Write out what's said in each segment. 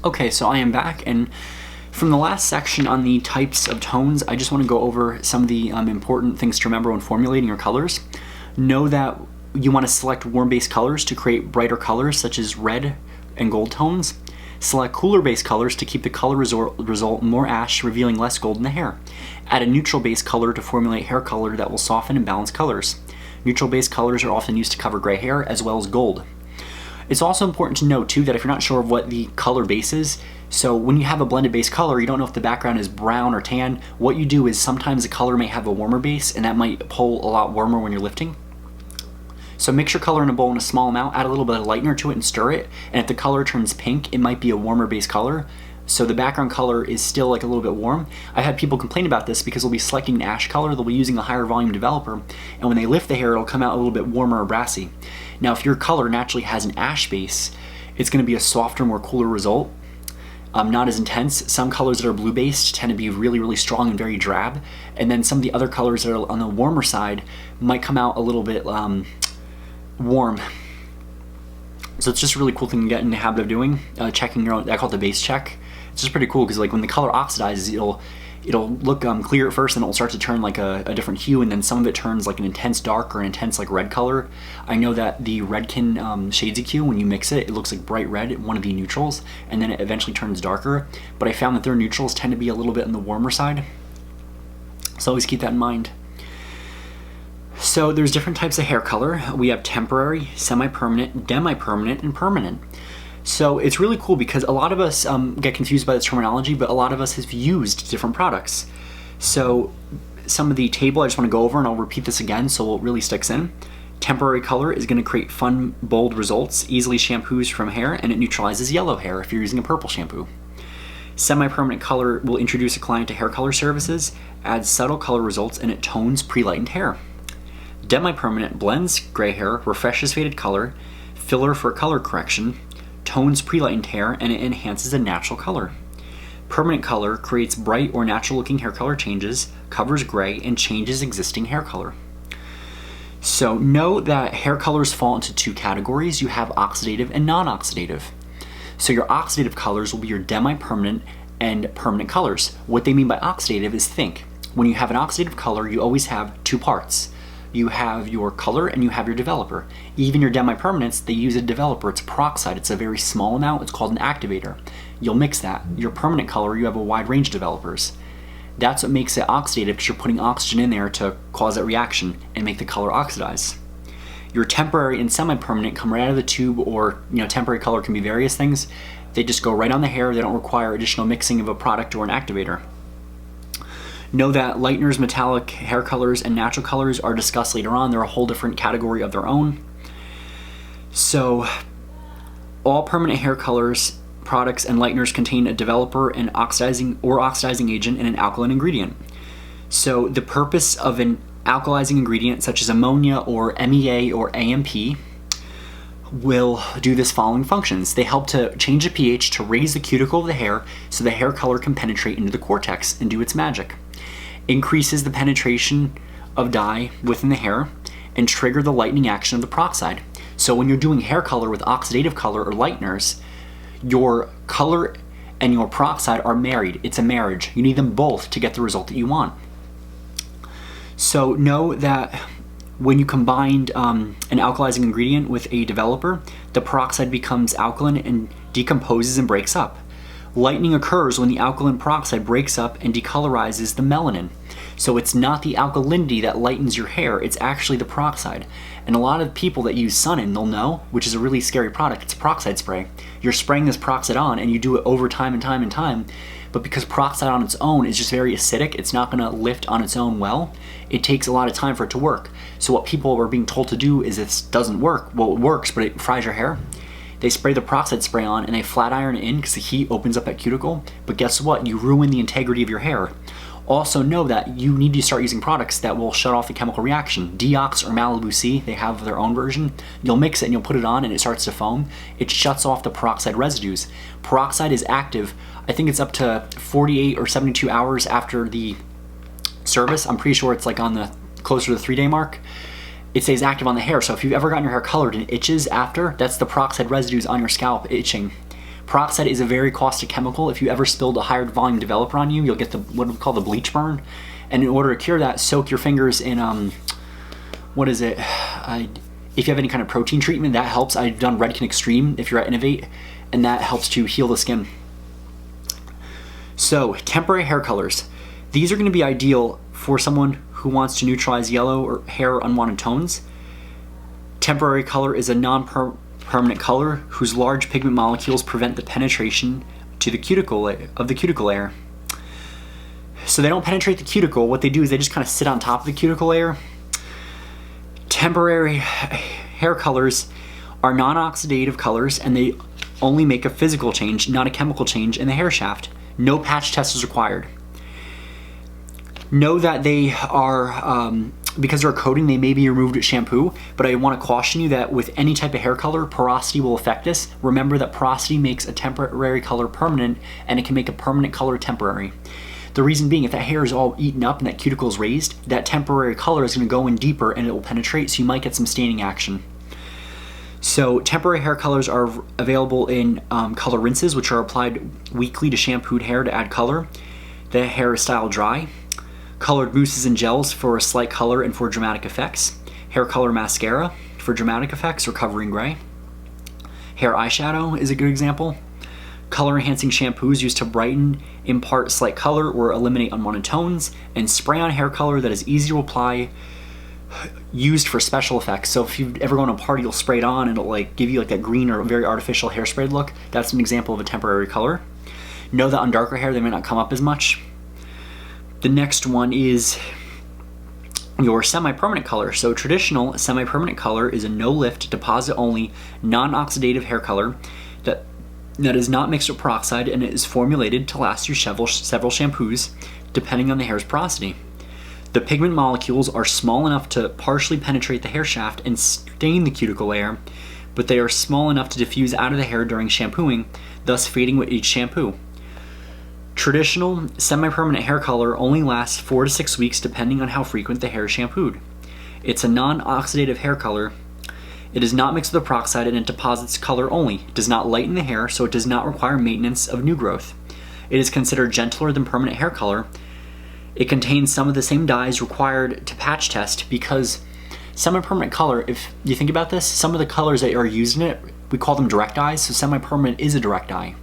Okay, so I am back, and from the last section on the types of tones, I just want to go over some of the important things to remember when formulating your colors. Know that you want to select warm-based colors to create brighter colors such as red and gold tones. Select cooler-based colors to keep the color result more ash, revealing less gold in the hair. Add a neutral-based color to formulate hair color that will soften and balance colors. Neutral-based colors are often used to cover gray hair as well as gold. It's also important to note too that if you're not sure of what the color base is, so when you have a blended base color, you don't know if the background is brown or tan, what you do is sometimes the color may have a warmer base and that might pull a lot warmer when you're lifting. So mix your color in a bowl in a small amount, add a little bit of lightener to it and stir it, and if the color turns pink, it might be a warmer base color. So the background color is still like a little bit warm. I've had people complain about this because they'll be selecting an ash color, they'll be using a higher volume developer, and when they lift the hair, it'll come out a little bit warmer or brassy. Now, if your color naturally has an ash base, it's going to be a softer, more cooler result. Not as intense. Some colors that are blue-based tend to be really, really strong and very drab, and then some of the other colors that are on the warmer side might come out a little bit warm. So it's just a really cool thing to get in the habit of doing, checking your own. I call it the base check. It's just pretty cool because like when the color oxidizes, it'll look clear at first, and it'll start to turn like a different hue, and then some of it turns like an intense dark or an intense like red color. I know that the Redken Shades EQ, when you mix it, it looks like bright red, one of the neutrals, and then it eventually turns darker. But I found that their neutrals tend to be a little bit on the warmer side. So always keep that in mind. So there's different types of hair color. We have temporary, semi-permanent, demi-permanent, and permanent. So it's really cool because a lot of us get confused by this terminology, but a lot of us have used different products. So some of the table I just want to go over, and I'll repeat this again so it really sticks in. Temporary color is going to create fun, bold results, easily shampoos from hair, and it neutralizes yellow hair if you're using a purple shampoo. Semi-permanent color will introduce a client to hair color services, adds subtle color results, and it tones pre-lightened hair. Demi-permanent blends gray hair, refreshes faded color, filler for color correction, tones pre-lightened hair, and it enhances a natural color. Permanent color creates bright or natural looking hair color changes, covers gray, and changes existing hair color. So know that hair colors fall into two categories. You have oxidative and non-oxidative. So your oxidative colors will be your demi-permanent and permanent colors. What they mean by oxidative is think. When you have an oxidative color, you always have two parts. You have your color and you have your developer. Even your demi-permanents, they use a developer. It's a peroxide. It's a very small amount. It's called an activator. You'll mix that. Your permanent color, you have a wide range of developers. That's what makes it oxidative, because you're putting oxygen in there to cause that reaction and make the color oxidize. Your temporary and semi-permanent come right out of the tube, or temporary color can be various things. They just go right on the hair. They don't require additional mixing of a product or an activator. Know that lighteners, metallic hair colors, and natural colors are discussed later on. They're a whole different category of their own. So all permanent hair colors, products, and lighteners contain a developer, an oxidizing agent, and an alkaline ingredient. So the purpose of an alkalizing ingredient such as ammonia or MEA or AMP will do this following functions. They help to change the pH to raise the cuticle of the hair so the hair color can penetrate into the cortex and do its magic. Increases the penetration of dye within the hair, and trigger the lightening action of the peroxide. So when you're doing hair color with oxidative color or lighteners, your color and your peroxide are married. It's a marriage. You need them both to get the result that you want. So know that when you combine an alkalizing ingredient with a developer, the peroxide becomes alkaline and decomposes and breaks up. Lightening occurs when the alkaline peroxide breaks up and decolorizes the melanin. So it's not the alkalinity that lightens your hair, it's actually the peroxide. And a lot of people that use Sun-In, they'll know, which is a really scary product, it's peroxide spray. You're spraying this peroxide on and you do it over time and time and time, but because peroxide on its own is just very acidic, it's not gonna lift on its own well, it takes a lot of time for it to work. So what people are being told to do is this doesn't work. Well, it works, but it fries your hair. They spray the peroxide spray on and they flat iron it in because the heat opens up that cuticle, but guess what? You ruin the integrity of your hair. Also know that you need to start using products that will shut off the chemical reaction. Deox or Malibu C, they have their own version. You'll mix it and you'll put it on and it starts to foam. It shuts off the peroxide residues. Peroxide is active, I think it's up to 48 or 72 hours after the service. I'm pretty sure it's like on the closer to the 3-day mark. It stays active on the hair, so if you've ever gotten your hair colored and it itches after, that's the peroxide residues on your scalp itching. Peroxide is a very caustic chemical. If you ever spilled a higher volume developer on you, you'll get what we call the bleach burn. And in order to cure that, soak your fingers in, what is it? If you have any kind of protein treatment, that helps. I've done Redken Extreme if you're at Innovate, and that helps to heal the skin. So, temporary hair colors. These are going to be ideal for someone who wants to neutralize yellow or hair or unwanted tones. Temporary color is a non-permanent color whose large pigment molecules prevent the penetration to the cuticle layer. So they don't penetrate the cuticle. What they do is they just kind of sit on top of the cuticle layer. Temporary hair colors are non-oxidative colors, and they only make a physical change, not a chemical change in the hair shaft. No patch test is required. Know that they are, because they're a coating, they may be removed with shampoo, but I want to caution you that with any type of hair color, porosity will affect this. Remember that porosity makes a temporary color permanent, and it can make a permanent color temporary. The reason being, if that hair is all eaten up and that cuticle is raised, that temporary color is going to go in deeper and it will penetrate, so you might get some staining action. So temporary hair colors are available in color rinses, which are applied weekly to shampooed hair to add color. The hair is styled dry. Colored mousses and gels for a slight color and for dramatic effects. Hair color mascara for dramatic effects or covering gray. Hair eyeshadow is a good example. Color enhancing shampoos used to brighten, impart slight color, or eliminate unwanted tones. And spray on hair color that is easy to apply, used for special effects. So if you've ever gone to a party, you'll spray it on and it'll like give you like that green or very artificial hairspray look. That's an example of a temporary color. Know that on darker hair they may not come up as much. The next one is your semi-permanent color. So traditional semi-permanent color is a no-lift, deposit-only, non-oxidative hair color that is not mixed with peroxide, and it is formulated to last through several shampoos, depending on the hair's porosity. The pigment molecules are small enough to partially penetrate the hair shaft and stain the cuticle layer, but they are small enough to diffuse out of the hair during shampooing, thus fading with each shampoo. Traditional semi-permanent hair color only lasts 4 to 6 weeks depending on how frequent the hair is shampooed. It's a non-oxidative hair color. It is not mixed with peroxide, and it deposits color only. It does not lighten the hair, so it does not require maintenance of new growth. It is considered gentler than permanent hair color. It contains some of the same dyes required to patch test, because semi-permanent color, if you think about this, some of the colors that are used in it, we call them direct dyes, so semi-permanent is a direct dye.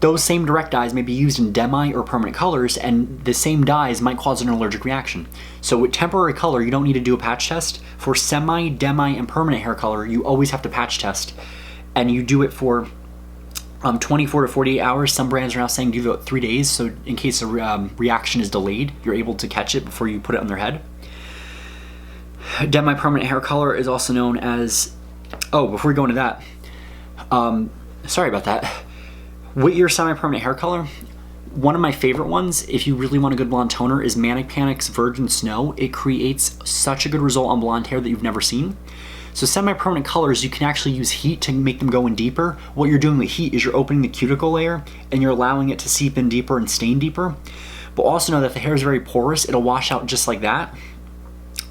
Those same direct dyes may be used in demi or permanent colors, and the same dyes might cause an allergic reaction. So with temporary color, you don't need to do a patch test. For semi, demi, and permanent hair color, you always have to patch test. And you do it for 24 to 48 hours. Some brands are now saying do it 3 days, so in case a reaction is delayed, you're able to catch it before you put it on their head. Demi-permanent hair color is also known as, before we go into that, sorry about that. With your semi-permanent hair color, one of my favorite ones, if you really want a good blonde toner, is Manic Panic's Virgin Snow. It creates such a good result on blonde hair that you've never seen. So semi-permanent colors, you can actually use heat to make them go in deeper. What you're doing with heat is you're opening the cuticle layer and you're allowing it to seep in deeper and stain deeper. But also know that the hair is very porous. It'll wash out just like that.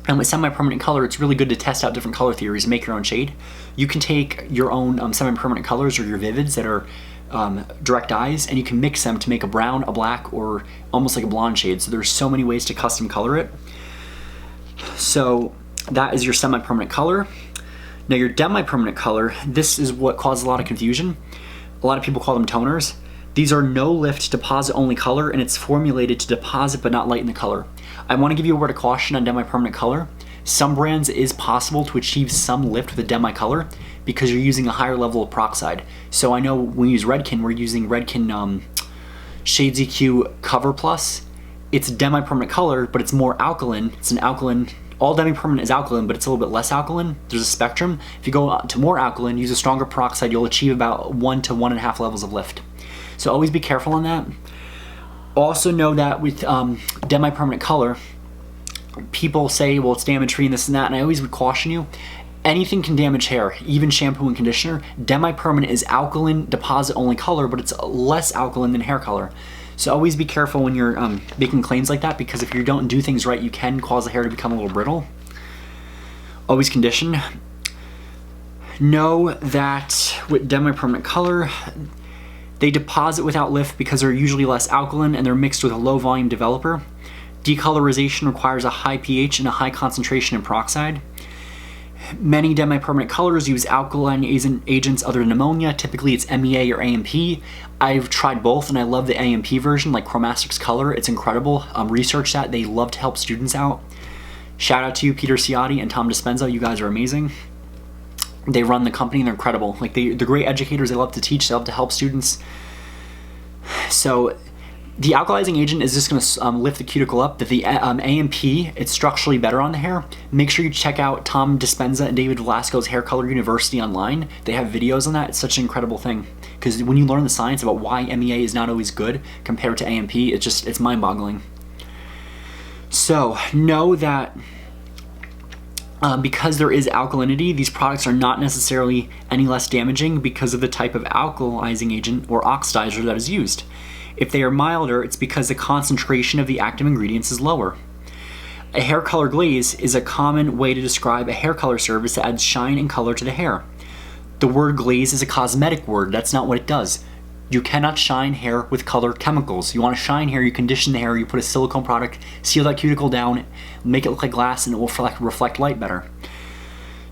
And with semi-permanent color, it's really good to test out different color theories and make your own shade. You can take your own semi-permanent colors or your vivids that are direct dyes, and you can mix them to make a brown, a black, or almost like a blonde shade. So there's so many ways to custom color it. So that is your semi-permanent color. Now your demi-permanent color, this is what causes a lot of confusion. A lot of people call them toners. These are no-lift, deposit-only color, and it's formulated to deposit but not lighten the color. I want to give you a word of caution on demi-permanent color. Some brands it is possible to achieve some lift with a demi color because you're using a higher level of peroxide. So I know when we use Redken, we're using Redken Shades EQ Cover Plus. It's demi-permanent color, but it's more alkaline. It's an alkaline. All demi-permanent is alkaline, but it's a little bit less alkaline. There's a spectrum. If you go to more alkaline, use a stronger peroxide, you'll achieve about 1 to 1.5 levels of lift. So always be careful on that. Also know that with demi-permanent color, people say, well, it's damage-free and this and that, and I always would caution you, anything can damage hair, even shampoo and conditioner. Demi-permanent is alkaline, deposit-only color, but it's less alkaline than hair color. So always be careful when you're making claims like that, because if you don't do things right, you can cause the hair to become a little brittle. Always condition. Know that with demi-permanent color, they deposit without lift because they're usually less alkaline and they're mixed with a low volume developer. Decolorization requires a high pH and a high concentration in peroxide. Many demi-permanent colors use alkaline agents other than ammonia. Typically it's MEA or AMP. I've tried both and I love the AMP version, like Chromastics Color. It's incredible. Research that. They love to help students out. Shout out to you, Peter Ciotti and Tom Dispenza. You guys are amazing. They run the company and they're incredible. Like they're great educators. They love to teach. They love to help students. So the alkalizing agent is just going to lift the cuticle up. But the AMP, it's structurally better on the hair. Make sure you check out Tom Dispenza and David Velasco's Hair Color University online. They have videos on that. It's such an incredible thing. Because when you learn the science about why MEA is not always good compared to AMP, it's mind-boggling. So know that because there is alkalinity, these products are not necessarily any less damaging because of the type of alkalizing agent or oxidizer that is used. If they are milder, it's because the concentration of the active ingredients is lower. A hair color glaze is a common way to describe a hair color service that adds shine and color to the hair. The word glaze is a cosmetic word. That's not what it does. You cannot shine hair with color chemicals. You want to shine hair, you condition the hair, you put a silicone product, seal that cuticle down, make it look like glass, and it will reflect light better.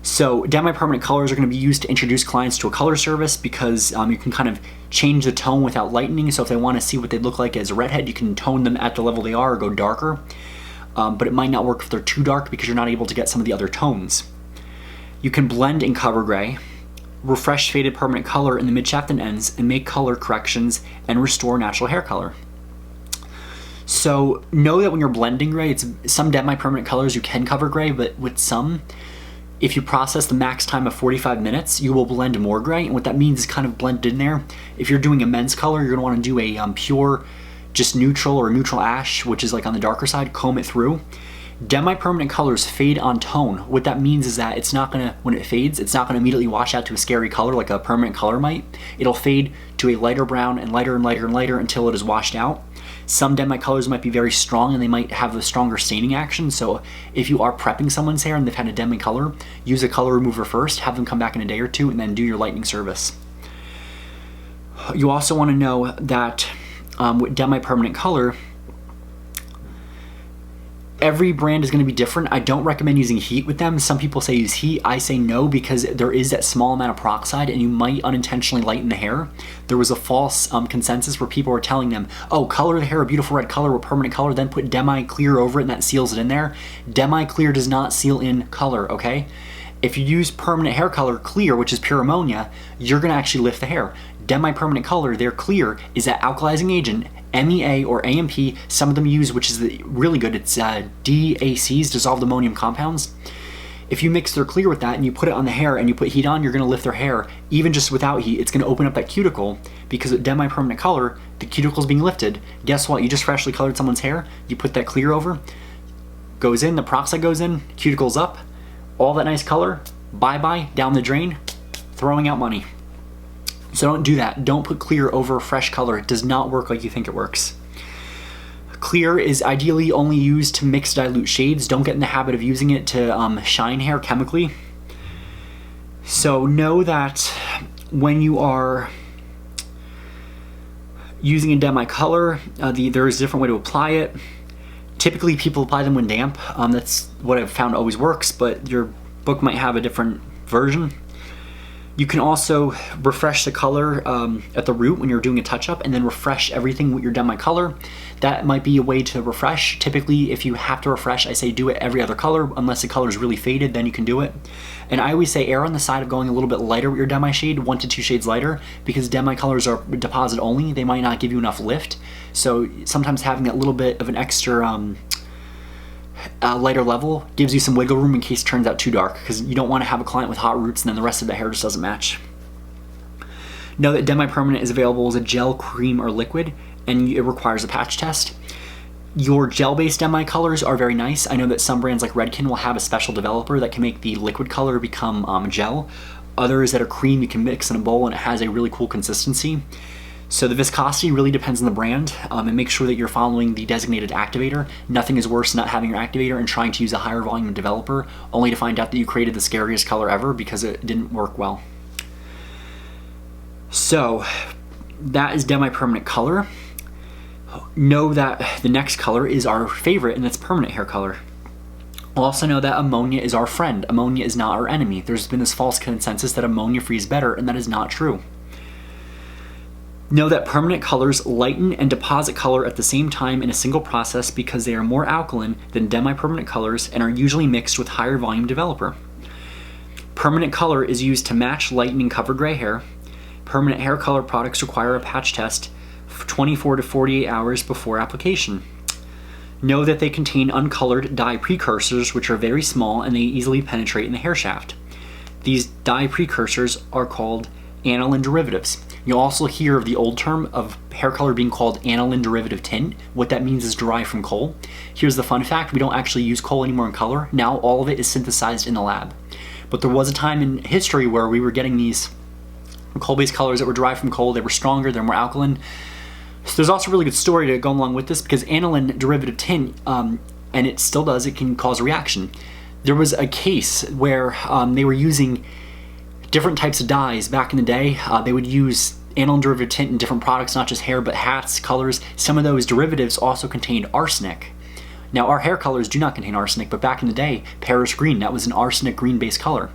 So demi-permanent colors are going to be used to introduce clients to a color service because you can kind of change the tone without lightening. So if they want to see what they look like as a redhead, you can tone them at the level they are or go darker. But it might not work if they're too dark because you're not able to get some of the other tones. You can blend in cover gray, refresh faded permanent color in the mid-shaft and ends, and make color corrections and restore natural hair color. So know that when you're blending gray, some demi-permanent colors you can cover gray, but with some, if you process the max time of 45 minutes, you will blend more gray, and what that means is kind of blended in there. If you're doing a men's color, you're going to want to do a pure, just neutral or neutral ash, which is like on the darker side, comb it through. Demi-permanent colors fade on tone. What that means is that it's not gonna, when it fades, it's not gonna immediately wash out to a scary color like a permanent color might. It'll fade to a lighter brown and lighter and lighter and lighter until it is washed out. Some demi colors might be very strong and they might have a stronger staining action. So if you are prepping someone's hair and they've had a demi color, use a color remover first, have them come back in a day or two, and then do your lightening service. You also wanna know that with demi-permanent color, every brand is going to be different. I don't recommend using heat with them. Some people say use heat. I say no because there is that small amount of peroxide and you might unintentionally lighten the hair. There was a false consensus where people were telling them, oh, color the hair a beautiful red color with permanent color, then put demi clear over it and that seals it in there. Demi clear does not seal in color, okay? If you use permanent hair color clear, which is pure ammonia, you're going to actually lift the hair. Demi-permanent color, their clear, is that alkalizing agent, MEA or AMP. Some of them use, which is really good, it's DACs, dissolved ammonium compounds. If you mix their clear with that and you put it on the hair and you put heat on, you're going to lift their hair. Even just without heat, it's going to open up that cuticle because with demi-permanent color, the cuticle's being lifted. Guess what? You just freshly colored someone's hair, you put that clear over, goes in, the peroxide goes in, cuticle's up, all that nice color, bye-bye, down the drain, throwing out money. So don't do that. Don't put clear over fresh color. It does not work like you think it works. Clear is ideally only used to mix dilute shades. Don't get in the habit of using it to shine hair chemically. So know that when you are using a demi color, there is a different way to apply it. Typically people apply them when damp. That's what I've found always works, but your book might have a different version. You can also refresh the color at the root when you're doing a touch-up and then refresh everything with your demi color. That might be a way to refresh. Typically, if you have to refresh, I say do it every other color, unless the color is really faded, then you can do it. And I always say err on the side of going a little bit lighter with your demi shade, 1 to 2 shades lighter, because demi colors are deposit only. They might not give you enough lift. So sometimes having that little bit of an extra lighter level gives you some wiggle room in case it turns out too dark, because you don't want to have a client with hot roots and then the rest of the hair just doesn't match. Know that Demipermanent is available as a gel, cream, or liquid, and it requires a patch test. Your gel-based demi colors are very nice. I know that some brands like Redken will have a special developer that can make the liquid color become gel. Others that are cream you can mix in a bowl and it has a really cool consistency. So the viscosity really depends on the brand, and make sure that you're following the designated activator. Nothing is worse than not having your activator and trying to use a higher volume developer only to find out that you created the scariest color ever because it didn't work well. So that is demi-permanent color. Know that the next color is our favorite, and that's permanent hair color. Also know that ammonia is our friend. Ammonia is not our enemy. There's been this false consensus that ammonia free is better, and that is not true. Know that permanent colors lighten and deposit color at the same time in a single process because they are more alkaline than demi-permanent colors and are usually mixed with higher volume developer. Permanent color is used to match, lighten, and cover gray hair. Permanent hair color products require a patch test 24 to 48 hours before application. Know that they contain uncolored dye precursors, which are very small and they easily penetrate in the hair shaft. These dye precursors are called aniline derivatives. You'll also hear of the old term of hair color being called aniline derivative tint. What that means is derived from coal. Here's the fun fact: we don't actually use coal anymore in color. Now all of it is synthesized in the lab. But there was a time in history where we were getting these coal-based colors that were derived from coal. They were stronger, they're more alkaline. So there's also a really good story to go along with this, because aniline derivative tint, and it still does, it can cause a reaction. There was a case where they were using different types of dyes back in the day. They would use aniline derivative tint in different products, not just hair, but hats, colors. Some of those derivatives also contained arsenic. Now, our hair colors do not contain arsenic, but back in the day, Paris green, that was an arsenic green-based color.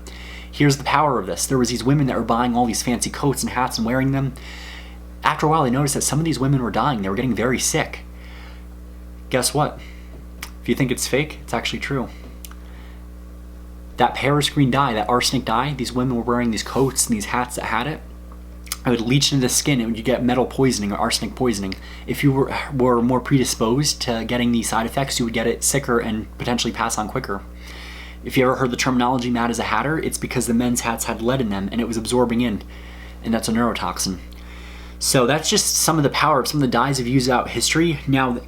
Here's the power of this. There was these women that were buying all these fancy coats and hats and wearing them. After a while, they noticed that some of these women were dying. They were getting very sick. Guess what? If you think it's fake, it's actually true. That Paris green dye, that arsenic dye, these women were wearing these coats and these hats that had it. It would leach into the skin and you get metal poisoning or arsenic poisoning. If you were more predisposed to getting these side effects, you would get it sicker and potentially pass on quicker. If you ever heard the terminology mad as a hatter, it's because the men's hats had lead in them and it was absorbing in, and that's a neurotoxin. So that's just some of the power of some of the dyes we've used out history. Now,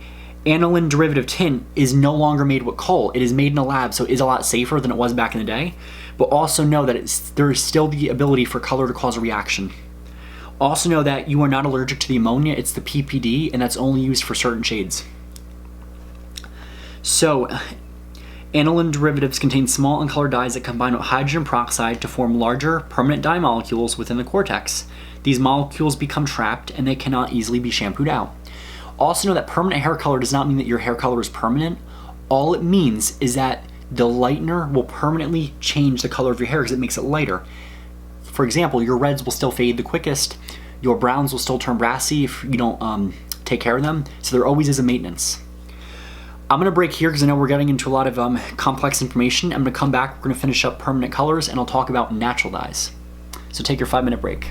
aniline derivative tint is no longer made with coal. It is made in a lab, so it is a lot safer than it was back in the day. But also know that there is still the ability for color to cause a reaction. Also know that you are not allergic to the ammonia, it's the PPD, and that's only used for certain shades. So, aniline derivatives contain small uncolored dyes that combine with hydrogen peroxide to form larger, permanent dye molecules within the cortex. These molecules become trapped and they cannot easily be shampooed out. Also know that permanent hair color does not mean that your hair color is permanent. All it means is that the lightener will permanently change the color of your hair because it makes it lighter. For example, your reds will still fade the quickest, your browns will still turn brassy if you don't take care of them, so there always is a maintenance. I'm going to break here because I know we're getting into a lot of complex information. I'm going to come back, we're going to finish up permanent colors, and I'll talk about natural dyes. So take your 5-minute break.